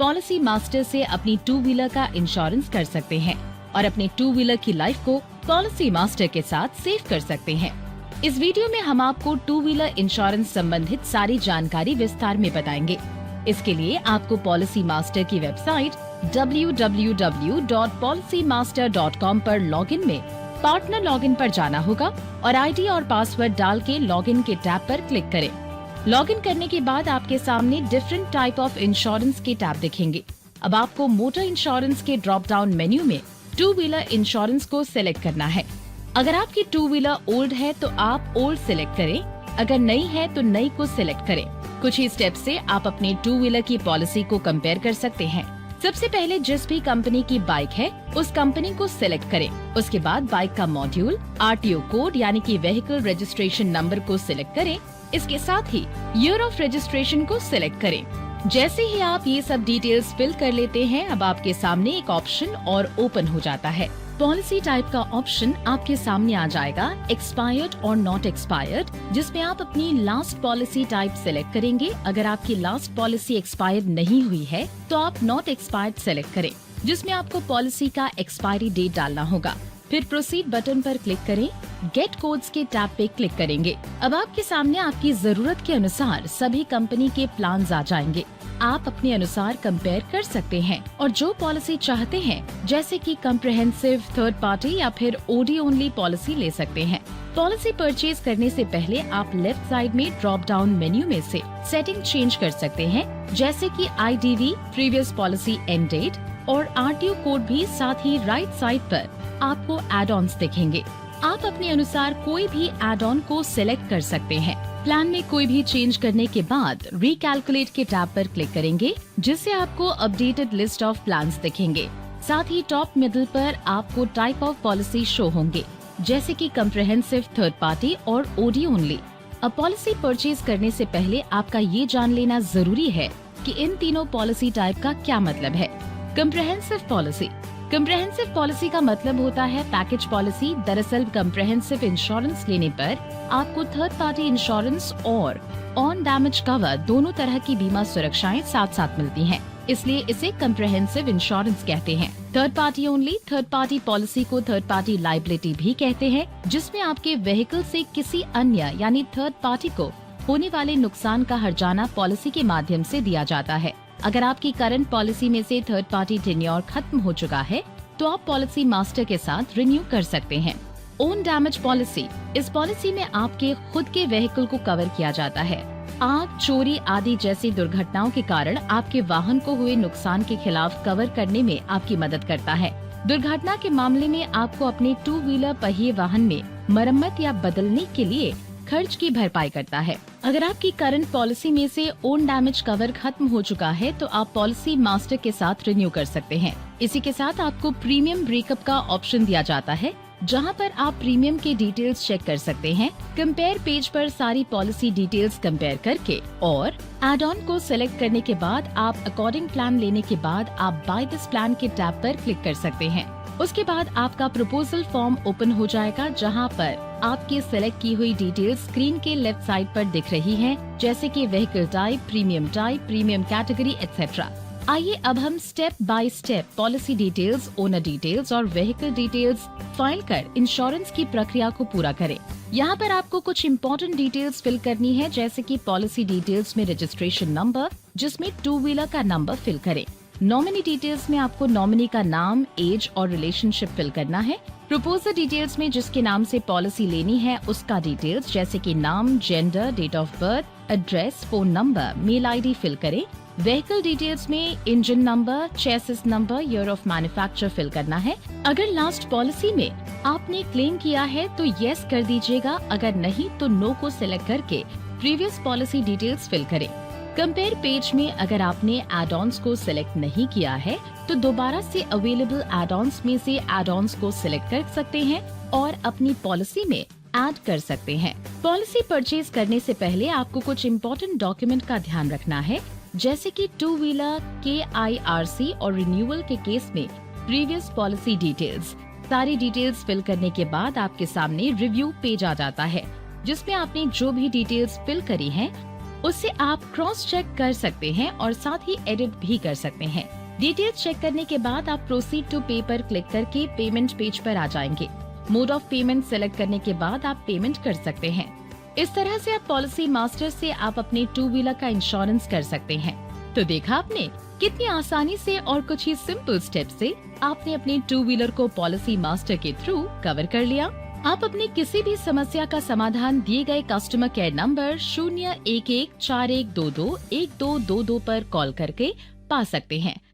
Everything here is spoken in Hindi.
पॉलिसी मास्टर से अपनी टू व्हीलर का इंश्योरेंस कर सकते हैं और अपने टू व्हीलर की लाइफ को पॉलिसी मास्टर के साथ सेव कर सकते हैं। इस वीडियो में हम आपको टू व्हीलर इंश्योरेंस संबंधित सारी जानकारी विस्तार में बताएंगे। इसके लिए आपको पॉलिसी मास्टर की वेबसाइट www.policymaster.com पर लॉगिन में पार्टनर लॉगिन पर जाना होगा और आईडी और पासवर्ड डाल के लॉगिन के टैब पर क्लिक करें। लॉगिन करने के बाद आपके सामने डिफरेंट टाइप ऑफ इंश्योरेंस के टैब दिखेंगे। अब आपको मोटर इंश्योरेंस के ड्रॉप डाउन मेन्यू में टू व्हीलर इंश्योरेंस को सिलेक्ट करना है। अगर आपकी टू व्हीलर ओल्ड है तो आप ओल्ड सिलेक्ट करें, अगर नई है तो नई को सिलेक्ट करें। कुछ ही स्टेप से आप अपने टू व्हीलर की पॉलिसी को कंपेयर कर सकते हैं। सबसे पहले जिस भी कंपनी की बाइक है उस कंपनी को सिलेक्ट करें। उसके बाद बाइक का मॉड्यूल, आरटीओ कोड यानी कि व्हीकल रजिस्ट्रेशन नंबर को सिलेक्ट करें। इसके साथ ही ईयर ऑफ रजिस्ट्रेशन को सिलेक्ट करें। जैसे ही आप ये सब डिटेल्स फिल कर लेते हैं, अब आपके सामने एक ऑप्शन और ओपन हो जाता है। पॉलिसी टाइप का ऑप्शन आपके सामने आ जाएगा, एक्सपायर्ड और नॉट एक्सपायर्ड, जिसमें आप अपनी लास्ट पॉलिसी टाइप सिलेक्ट करेंगे। अगर आपकी लास्ट पॉलिसी एक्सपायर्ड नहीं हुई है तो आप नॉट एक्सपायर्ड सिलेक्ट करें, जिसमें आपको पॉलिसी का एक्सपायरी डेट डालना होगा। फिर प्रोसीड बटन पर क्लिक करें। गेट कोड्स के टैब पे क्लिक करेंगे। अब आपके सामने आपकी जरूरत के अनुसार सभी कंपनी के प्लान आ जाएंगे। आप अपने अनुसार कंपेयर कर सकते हैं और जो पॉलिसी चाहते हैं, जैसे कि कम्प्रिहेंसिव, थर्ड पार्टी या फिर ओडी ओनली पॉलिसी ले सकते हैं। पॉलिसी परचेज करने से पहले आप लेफ्ट साइड में ड्रॉप डाउन मेन्यू में से सेटिंग चेंज कर सकते हैं, जैसे कि IDV, previous policy end date और आरटीओ कोड भी। साथ ही राइट साइड पर आपको एड ऑन्स दिखेंगे। आप अपने अनुसार कोई भी एड ऑन को सिलेक्ट कर सकते हैं। प्लान में कोई भी चेंज करने के बाद रिकैलकुलेट के टैब पर क्लिक करेंगे, जिससे आपको अपडेटेड लिस्ट ऑफ प्लान्स दिखेंगे। साथ ही टॉप मिडल पर आपको टाइप ऑफ पॉलिसी शो होंगे, जैसे कि कम्प्रिहेंसिव, थर्ड पार्टी और ओडी ओनली। अब पॉलिसी परचेज करने से पहले आपका ये जान लेना जरूरी है कि इन तीनों पॉलिसी टाइप का क्या मतलब है। कम्प्रिहेंसिव पॉलिसी, कम्प्रिहेंसिव पॉलिसी का मतलब होता है पैकेज पॉलिसी। दरअसल कम्प्रिहेंसिव इंश्योरेंस लेने पर आपको थर्ड पार्टी इंश्योरेंस और ऑन डैमेज कवर दोनों तरह की बीमा सुरक्षाएं साथ साथ मिलती हैं, इसलिए इसे कम्प्रिहेंसिव इंश्योरेंस कहते हैं। Third party only, third party policy को थर्ड पार्टी लायबिलिटी भी कहते हैं, जिसमें आपके व्हीकल से किसी अन्य यानी थर्ड पार्टी को होने वाले नुकसान का हर्जाना पॉलिसी के माध्यम से दिया जाता है। अगर आपकी करंट पॉलिसी में से थर्ड पार्टी टेन्योर खत्म हो चुका है तो आप पॉलिसी मास्टर के साथ रिन्यू कर सकते हैं। ओन डैमेज पॉलिसी, इस पॉलिसी में आपके खुद के व्हीकल को कवर किया जाता है। आग, चोरी आदि जैसी दुर्घटनाओं के कारण आपके वाहन को हुए नुकसान के खिलाफ कवर करने में आपकी मदद करता है। दुर्घटना के मामले में आपको अपने टू व्हीलर पहिए वाहन में मरम्मत या बदलने के लिए खर्च की भरपाई करता है। अगर आपकी करंट पॉलिसी में से ओन डैमेज कवर खत्म हो चुका है तो आप पॉलिसी मास्टर के साथ रिन्यू कर सकते हैं। इसी के साथ आपको प्रीमियम ब्रेकअप का ऑप्शन दिया जाता है, जहां पर आप प्रीमियम के डिटेल्स चेक कर सकते हैं। कंपेयर पेज पर सारी पॉलिसी डिटेल्स कंपेयर करके और एड ऑन को सिलेक्ट करने के बाद आप अकॉर्डिंग प्लान लेने के बाद आप बाय दिस प्लान के टैब पर क्लिक कर सकते हैं। उसके बाद आपका प्रपोजल फॉर्म ओपन हो जाएगा, जहां पर आपकी सिलेक्ट की हुई डिटेल्स स्क्रीन के लेफ्ट साइड पर दिख रही हैं, जैसे कि vehicle type, premium category etcetera. आइए अब हम step by step policy details, owner details और व्हीकल डिटेल्स फाइल कर इंश्योरेंस की प्रक्रिया को पूरा करें। यहाँ पर आपको कुछ इम्पोर्टेंट डिटेल्स फिल करनी है, जैसे कि पॉलिसी डिटेल्स में रजिस्ट्रेशन नंबर, जिसमें टू व्हीलर का नंबर फिल करें। नॉमिनी डिटेल्स में आपको नॉमिनी का नाम, एज और रिलेशनशिप फिल करना है। प्रपोजर डिटेल्स में जिसके नाम से पॉलिसी लेनी है उसका डिटेल्स, जैसे कि नाम, gender, date of birth, address, phone number, mail ID fill करें। व्हीकल डिटेल्स में engine number, chassis number, year of manufacture fill करना है। अगर लास्ट पॉलिसी में आपने क्लेम किया है तो यस कर दीजिएगा, अगर नहीं तो नो को सिलेक्ट करके प्रीवियस पॉलिसी डिटेल्स फिल करें। कंपेयर पेज में अगर आपने एड ऑन्स को सिलेक्ट नहीं किया है तो दोबारा से अवेलेबल एड ऑन्स में से एड ऑन्स को सिलेक्ट कर सकते हैं और अपनी पॉलिसी में ऐड कर सकते हैं। पॉलिसी परचेज करने से पहले आपको कुछ इम्पोर्टेंट डॉक्यूमेंट का ध्यान रखना है, जैसे कि टू व्हीलर KIRC और रिन्यूअल के केस में प्रीवियस पॉलिसी डिटेल्स। सारी डिटेल्स फिल करने के बाद आपके सामने रिव्यू पेज आ जाता है, जिसमें आपने जो भी डिटेल्स फिल करी हैं उससे आप क्रॉस चेक कर सकते हैं और साथ ही एडिट भी कर सकते हैं। डिटेल्स चेक करने के बाद आप प्रोसीड टू पे पर क्लिक करके पेमेंट पेज पर आ जाएंगे। मोड ऑफ पेमेंट सेलेक्ट करने के बाद आप पेमेंट कर सकते हैं। इस तरह से आप पॉलिसी मास्टर से आप अपने 2 व्हीलर का इंश्योरेंस कर सकते हैं। तो देखा आपने कितनी आसानी से और कुछ ही सिंपल स्टेप से आपने अपने 2 व्हीलर को पॉलिसी मास्टर के थ्रू कवर कर लिया। आप अपनी किसी भी समस्या का समाधान दिए गए कस्टमर केयर नंबर 01141221222 पर कॉल करके पा सकते हैं।